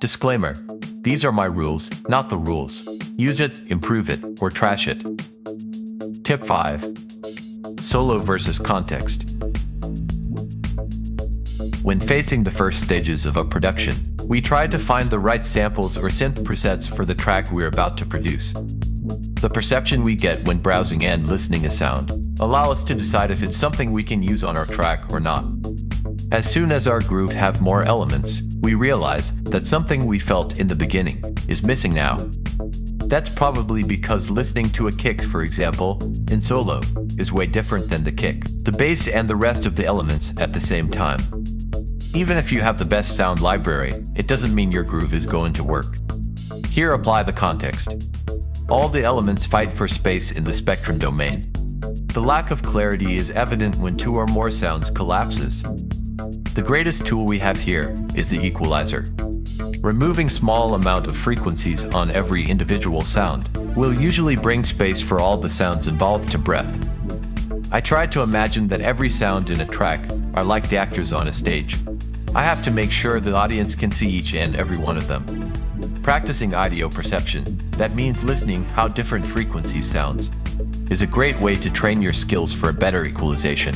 Disclaimer: these are my rules, not the rules. Use it, improve it, or trash it. Tip 5. Solo versus context. When facing the first stages of a production, we try to find the right samples or synth presets for the track we're about to produce. The perception we get when browsing and listening a sound allow us to decide if it's something we can use on our track or not. As soon as our groove have more elements, we realize that something we felt in the beginning is missing now. That's probably because listening to a kick, for example, in solo, is way different than the kick, the bass and the rest of the elements at the same time. Even if you have the best sound library, it doesn't mean your groove is going to work. Here apply the context. All the elements fight for space in the spectrum domain. The lack of clarity is evident when two or more sounds collapses. The greatest tool we have here is the equalizer. Removing small amount of frequencies on every individual sound will usually bring space for all the sounds involved to breath. I try to imagine that every sound in a track are like the actors on a stage. I have to make sure the audience can see each and every one of them. Practicing audio perception, that means listening how different frequencies sounds, is a great way to train your skills for a better equalization.